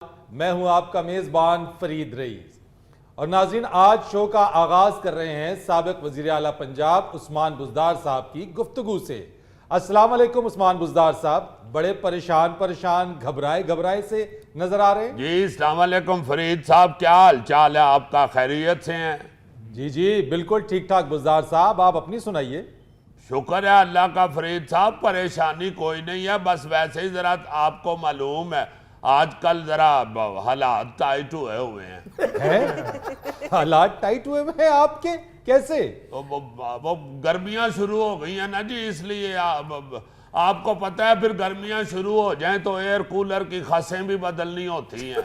मैं हूं आपका मेजबान फरीद रईस और नाज़रीन आज शो का आगाज कर रहे हैं साबिक वजीर आला पंजाब उस्मान बुज़दार साहब की गुफ्तगू से। अस्सलाम वालेकुम उस्मान बुज़दार साहब, बड़े परेशान घबराए से नजर आ रहे हैं। जी अस्सलाम वालेकुम फरीद साहब, क्या हाल चाल है आपका? खैरियत से हैं? जी बिल्कुल ठीक ठाक बुज़दार साहब, आप अपनी सुनाइए। शुक्र है अल्लाह का फरीद साहब, परेशानी कोई नहीं है, बस वैसे ही जरा आपको मालूम है आजकल जरा हालात टाइट हुए हैं। हालात टाइट हुए हैं आपके? कैसे? तो वो गर्मियां शुरू हो गई हैं ना जी, इसलिए आपको पता है फिर गर्मियां शुरू हो जाएं तो एयर कूलर की खासें भी बदलनी होती हैं।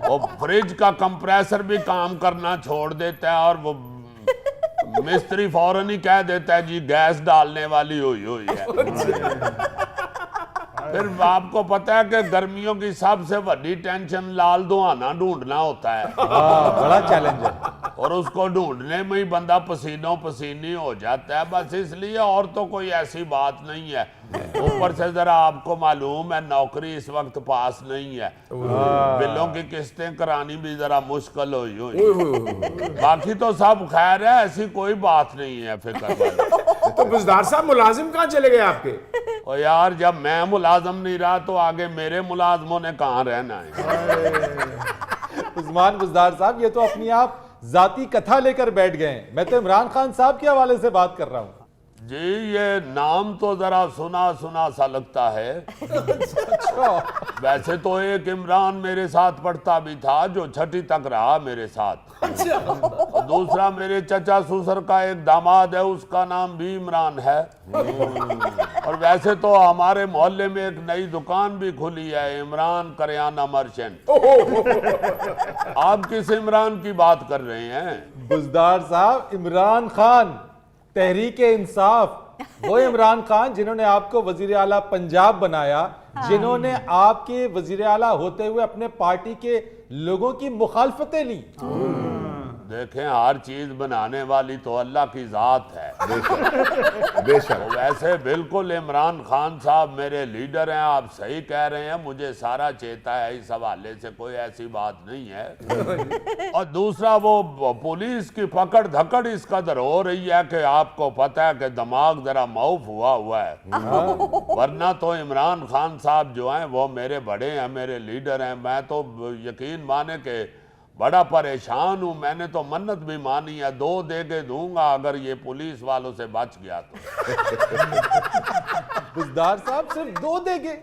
वो फ्रिज का कंप्रेसर भी काम करना छोड़ देता है और वो मिस्त्री फौरन ही कह देता है जी गैस डालने वाली हुई है। फिर आपको पता है कि गर्मियों की सबसे बड़ी टेंशन लाल दुहाना ढूंढना होता है। बड़ा चैलेंज है और उसको ढूंढने में ही बंदा पसीनों पसीनी हो जाता है, बस इसलिए, और तो कोई ऐसी बात नहीं है। ऊपर से जरा आपको मालूम है नौकरी इस वक्त पास नहीं है, बिलों की किस्तें करानी भी जरा मुश्किल हुई। बाकी तो सब खैर है, ऐसी कोई बात नहीं है फिक्र वाली। तो बुज़दार साहब मुलाजिम कहाँ चले गए आपके? और यार जब मैं मुलाजम नहीं रहा तो आगे मेरे मुलाजमों ने कहाँ रहना है। उस्मान बुज़दार साहब, ये तो अपनी आप जाती कथा लेकर बैठ गए। मैं तो इमरान खान साहब के हवाले से बात कर रहा हूँ। जी ये नाम तो जरा सुना सुना सा लगता है। वैसे तो एक इमरान मेरे साथ पढ़ता भी था जो छठी तक रहा मेरे साथ। और दूसरा मेरे चचा ससुर का एक दामाद है, उसका नाम भी इमरान है। और वैसे तो हमारे मोहल्ले में एक नई दुकान भी खुली है, इमरान करियाना मर्चेंट। आप किस इमरान की बात कर रहे हैं? बुज़दार साहब, इमरान खान तहरीके इंसाफ, वो इमरान खान जिन्होंने आपको वजीर आला पंजाब बनाया, जिन्होंने आपके वजीर आला होते हुए अपने पार्टी के लोगों की मुखालफतें ली। देखें हर चीज बनाने वाली तो अल्लाह की जात है। बेशक। तो वैसे बिल्कुल इमरान खान साहब मेरे लीडर हैं, आप सही कह रहे हैं, मुझे सारा चेता है, इस हवाले से कोई ऐसी बात नहीं है। और दूसरा वो पुलिस की पकड़ धकड़ इस कदर हो रही है कि आपको पता है कि दिमाग जरा मौफ हुआ है। वरना तो इमरान खान साहब जो हैं वो मेरे बड़े हैं, मेरे लीडर हैं। मैं तो यकीन माने के बड़ा परेशान हूं। मैंने तो मन्नत भी मानी है, 2 देगे दूंगा अगर ये पुलिस वालों से बच गया तो। बुज़दार साहब, सिर्फ 2 देंगे?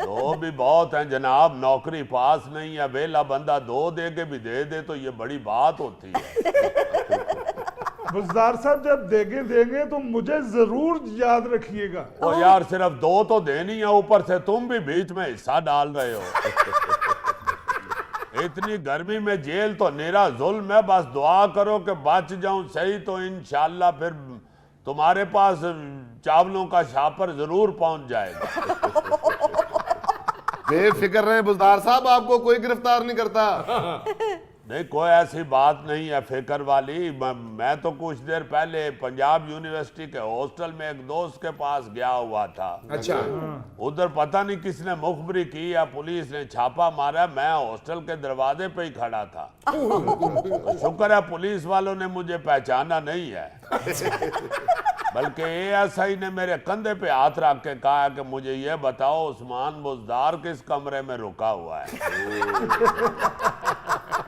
2 भी बहुत हैं जनाब, नौकरी पास नहीं है, वेला बंदा 2 देगे भी दे दे तो ये बड़ी बात होती है। बुज़दार साहब जब देंगे तो मुझे जरूर याद रखिएगा। ओ यार सिर्फ 2 तो देनी है, ऊपर से तुम भी बीच में हिस्सा डाल रहे हो। इतनी गर्मी में जेल तो निरा जुल्म है, बस दुआ करो कि बच जाऊं सही, तो इंशाल्लाह फिर तुम्हारे पास चावलों का शापर जरूर पहुंच जाएगा। बेफिक्र रहे बुज़दार साहब, आपको कोई गिरफ्तार नहीं करता। नहीं कोई ऐसी बात नहीं है फिक्र वाली। मैं तो कुछ देर पहले पंजाब यूनिवर्सिटी के हॉस्टल में एक दोस्त के पास गया हुआ था। अच्छा। उधर पता नहीं किसने मुखबरी की या पुलिस ने छापा मारा, मैं हॉस्टल के दरवाजे पे ही खड़ा था। तो शुक्र है पुलिस वालों ने मुझे पहचाना नहीं है, बल्कि एएसआई ने मेरे कंधे पे हाथ रख के कहा कि मुझे ये बताओ उस्मान बुज़दार किस कमरे में रुका हुआ है।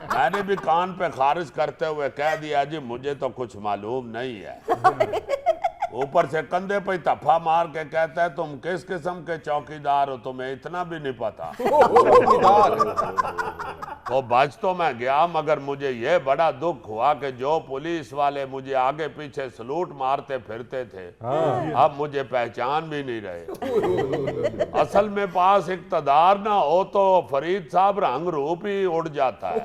मैंने भी कान पे खारिज करते हुए कह दिया जी मुझे तो कुछ मालूम नहीं है। ऊपर से कंधे पे तफा मार के कहता है तुम किस किस्म के चौकीदार हो, तुम्हें इतना भी नहीं पता। तो बच तो मैं गया, मगर मुझे ये बड़ा दुख हुआ कि जो पुलिस वाले मुझे आगे पीछे सलूट मारते फिरते थे अब मुझे पहचान भी नहीं रहे। असल में पास इक़्तिदार ना हो तो फरीद साहब रंग रूप ही उड़ जाता है।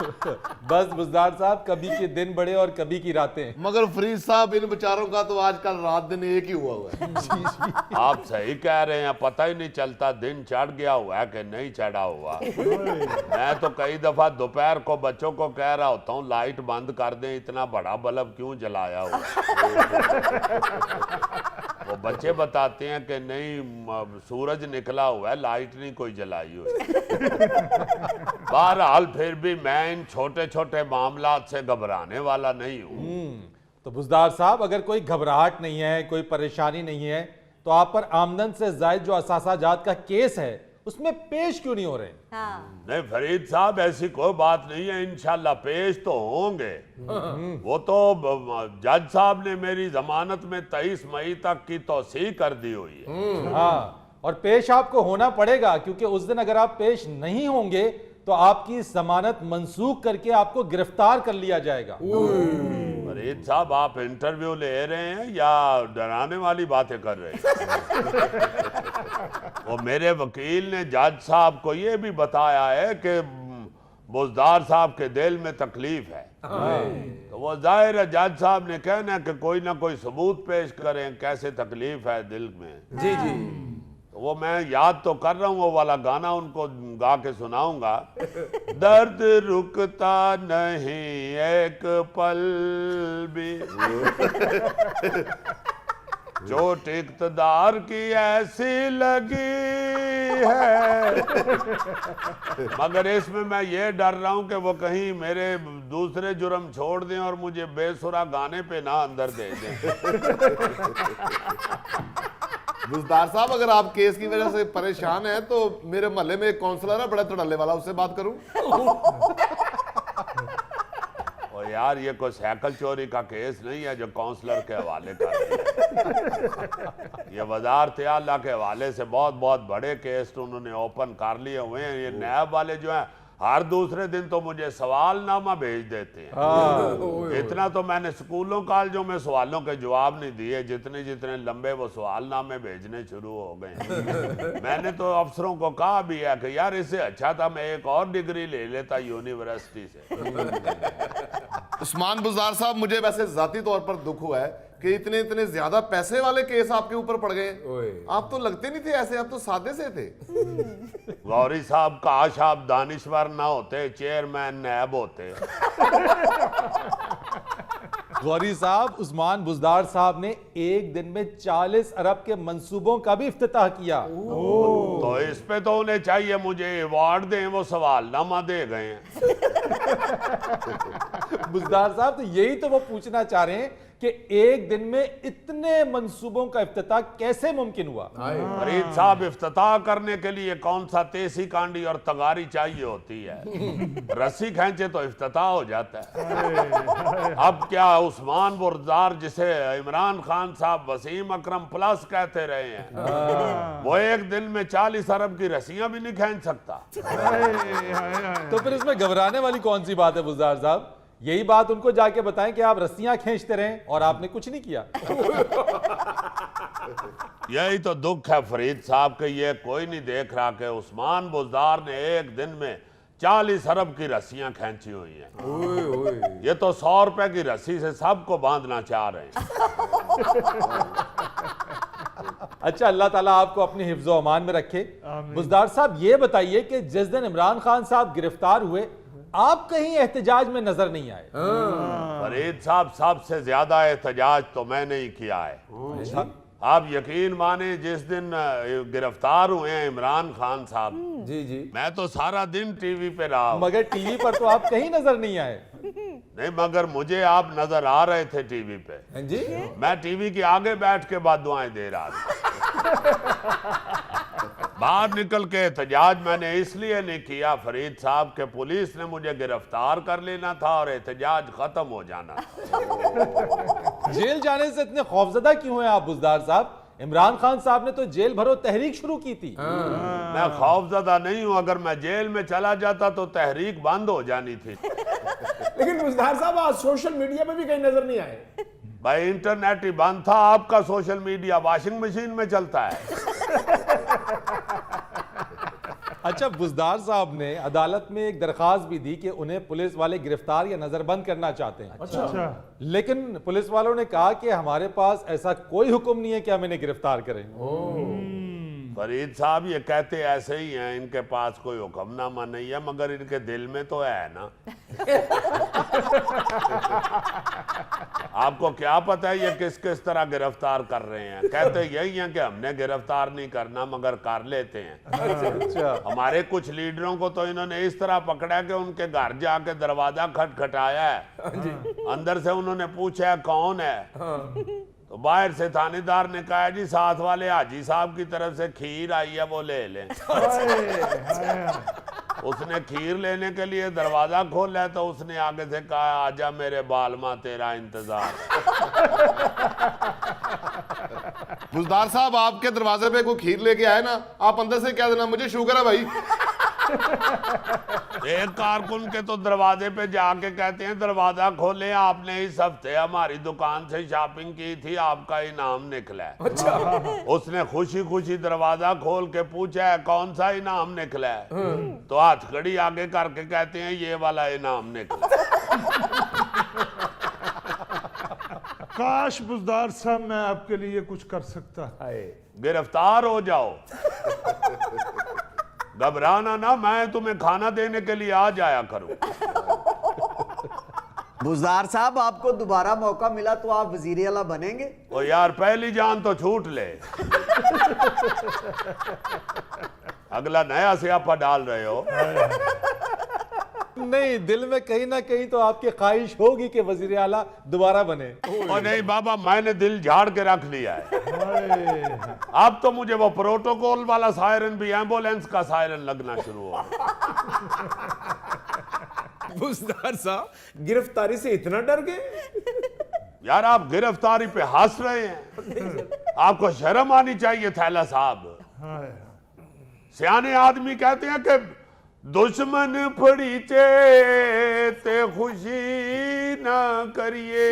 बस बुज़दार साहब, कभी के दिन बड़े और कभी की रातें। मगर फरीद साहब इन बेचारों का तो आजकल रात दिन एक ही हुआ है। आप सही कह रहे हैं, पता ही नहीं चलता दिन चढ़ गया हुआ है कि नहीं चढ़ा हुआ। मैं तो कई दफा दोपहर को बच्चों को कह रहा होता हूँ लाइट बंद कर दें, इतना बड़ा बल्ब क्यों जलाया हुआ। वो बच्चे बताते हैं कि नहीं सूरज निकला हुआ है, लाइट नहीं कोई जलाई हुई। बहरहाल फिर भी मैं इन छोटे छोटे मामलात से घबराने वाला नहीं हूँ। तो बुज़दार साहब, अगर कोई घबराहट नहीं है, कोई परेशानी नहीं है, तो आप पर आमदन से जायद जो असासाजात का केस है उसमें पेश क्यों नहीं हो रहे? हाँ। नहीं फरीद साहब, ऐसी कोई बात नहीं है, इंशाल्लाह पेश तो होंगे। वो तो जज साहब ने मेरी जमानत में 23 मई तक की तौसीह कर दी हुई है। हाँ, और पेश आपको होना पड़ेगा, क्योंकि उस दिन अगर आप पेश नहीं होंगे तो आपकी जमानत मंसूख करके आपको गिरफ्तार कर लिया जाएगा। फरीद साहब, आप इंटरव्यू ले रहे हैं या डराने वाली बातें कर रहे हैं? वो मेरे वकील ने जज साहब को ये भी बताया है कि बुज़दार साहब के दिल में तकलीफ है। तो वो जाहिर है जज साहब ने कहना है कि कोई ना कोई सबूत पेश करें कैसे तकलीफ है दिल में। जी जी। तो वो मैं याद तो कर रहा हूँ, वो वाला गाना उनको गा के सुनाऊंगा। दर्द रुकता नहीं एक पल भी, चोट इक़्तिदार की ऐसी लगी है। मगर इसमें मैं ये डर रहा हूं कि वो कहीं मेरे दूसरे जुर्म छोड़ दें और मुझे बेसुरा गाने पे ना अंदर दे दें। बुज़दार साहब, अगर आप केस की वजह से परेशान हैं तो मेरे मोहल्ले में एक काउंसलर है बड़ा तड़ल्ले वाला, उससे बात करूं? और यार, ये कोई साइकिल चोरी का केस नहीं है जो काउंसलर के हवाले कर दिया। ये वज़ारत आला के हवाले से बहुत बहुत बड़े केस तो उन्होंने ओपन कर लिए हुए हैं। ये नैब वाले जो हैं हर दूसरे दिन तो मुझे सवालनामा भेज देते हैं। इतना तो मैंने स्कूलों कॉलेजों में सवालों के जवाब नहीं दिए, जितने जितने लंबे वो सवालनामे भेजने शुरू हो गए। मैंने तो अफसरों को कहा भी है कि यार इससे अच्छा था मैं एक और डिग्री ले लेता यूनिवर्सिटी से। उस्मान बुज़दार साहब, मुझे वैसे जाती तौर पर दुख हुआ है कि इतने इतने ज्यादा पैसे वाले केस आपके ऊपर पड़ गए। आप तो लगते नहीं थे ऐसे, आप तो सादे से थे। गौरी साहब, काश आप दानिश्वर ना होते, चेयरमैन नैब होते। गौरी साहब, उस्मान बुज़दार साहब ने एक दिन में 40 अरब के मंसूबों का भी इफ्तिताह किया। तो इस पे तो उन्हें चाहिए मुझे अवार्ड दें, वो सवालनामा दे गए हैं। बुज़दार साहब, तो यही तो वो पूछना चाह रहे हैं कि एक दिन में इतने मंसूबों का इफ्तिताह कैसे मुमकिन हुआ? फरीद साहब, इफ्तिताह करने के लिए कौन सा तेसी कांडी और तगारी चाहिए होती है? रस्सी खींचे तो इफ्तिताह हो जाता है। अब क्या उस्मान बुज़दार, जिसे इमरान खान साहब वसीम अकरम प्लस कहते रहे हैं, वो एक दिन में 40 अरब की रस्सियां भी नहीं खींच सकता। तो फिर इसमें घबराने वाली कौन सी बात है बुज़दार साहब? यही बात उनको जाके बताएं कि आप रस्सियां खींचते रहें और आपने कुछ नहीं किया। यही तो दुख है फरीद साहब के ये कोई नहीं देख रहा कि उस्मान बुज़दार ने एक दिन में 40 अरब की रस्सियां खींची हुई हैं। ये तो 100 रुपए की रस्सी से सबको बांधना चाह रहे हैं। अच्छा, अल्लाह ताला आपको अपनी हिफ्ज़ो अमान में रखे। बुज़दार साहब, ये बताइए कि जिस दिन इमरान खान साहब गिरफ्तार हुए, आप कहीं एहतजाज में नजर नहीं आए। फरीद साहब, सबसे ज्यादा एहतजाज तो मैंने ही किया है। आप यकीन माने, जिस दिन गिरफ्तार हुए हैं इमरान खान साहब, जी जी, मैं तो सारा दिन टीवी पे रहा हूं। मगर टीवी पर तो आप कहीं नजर नहीं आए। नहीं, मगर मुझे आप नजर आ रहे थे टीवी पे। हाँ जी। मैं टीवी के आगे बैठ के बाद दुआएं दे रहा था। बाहर निकल के एहतजाज मैंने इसलिए नहीं किया फरीद साहब के पुलिस ने मुझे गिरफ्तार कर लेना था और एहतजाज खत्म हो जाना था। जेल जाने से इतने खौफजदा क्यों हैं आप बुज़दार साहब? इमरान खान साहब ने तो जेल भरो तहरीक शुरू की थी। मैं खौफजदा नहीं हूं, अगर मैं जेल में चला जाता तो तहरीक बंद हो जानी थी। लेकिन बुज़दार साहब, आज सोशल मीडिया पे भी कहीं नजर नहीं आए। भाई, इंटरनेट ही बंद था, आपका सोशल मीडिया वॉशिंग मशीन में चलता है। अच्छा, बुज़दार साहब ने अदालत में एक दरखास्त भी दी कि उन्हें पुलिस वाले गिरफ्तार या नजरबंद करना चाहते हैं। अच्छा। लेकिन पुलिस वालों ने कहा कि हमारे पास ऐसा कोई हुक्म नहीं है कि हम इन्हें गिरफ्तार करें। फरीद साहब ये कहते ऐसे ही हैं, इनके पास कोई हुक्मनामा नहीं है, मगर इनके दिल में तो है ना। आपको क्या पता है ये किस किस तरह गिरफ्तार कर रहे हैं? कहते यही हैं कि हमने गिरफ्तार नहीं करना मगर कर लेते हैं। अच्छा, हमारे कुछ लीडरों को तो इन्होंने इस तरह पकड़ा कि उनके घर जाके दरवाजा खटखटाया है, अंदर से उन्होंने पूछा है कौन है, तो बाहर से थानेदार ने कहा जी साथ वाले हाजी साहब की तरफ से खीर आई है वो ले लें। उसने खीर लेने के लिए दरवाजा खोला तो उसने आगे से कहा आजा मेरे बालमा तेरा इंतजार है। बुजदार साहब आपके दरवाजे पे कोई खीर लेके आए ना, आप अंदर से क्या देना, मुझे शुगर है भाई। एक कारकुन के तो दरवाजे पे जाके कहते हैं दरवाजा खोले, आपने इस हफ्ते हमारी दुकान से शॉपिंग की थी, आपका इनाम निकला है। अच्छा, उसने खुशी खुशी दरवाजा खोल के पूछा है कौन सा इनाम निकला है, तो हथकड़ी आगे करके कहते हैं ये वाला इनाम निकला। काश बुजदार साहब मैं आपके लिए कुछ कर सकता। गिरफ्तार हो जाओ, घबराना ना, मैं तुम्हें खाना देने के लिए आ जाया करूं। बुजदार साहब आपको दोबारा मौका मिला तो आप वजीर आला बनेंगे? ओ यार पहली जान तो छूट ले, अगला नया स्यापा डाल रहे हो। नहीं, दिल में कहीं ना कहीं तो आपकी ख्वाहिश होगी कि वजीर आला दोबारा बने। और नहीं बाबा, मैंने दिल झाड़ के रख लिया है। अब तो मुझे वो प्रोटोकॉल वाला सायरन भी, एम्बुलेंस का सायरन लगना शुरू हो। बुजदार साहब गिरफ्तारी से इतना डर गए? यार आप गिरफ्तारी पे हंस रहे हैं, आपको शर्म आनी चाहिए थैला साहब। सियाने आदमी कहते हैं कि दुश्मन फड़ी ते खुशी ना करिए,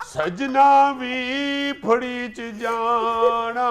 सजना भी फड़ी च जाना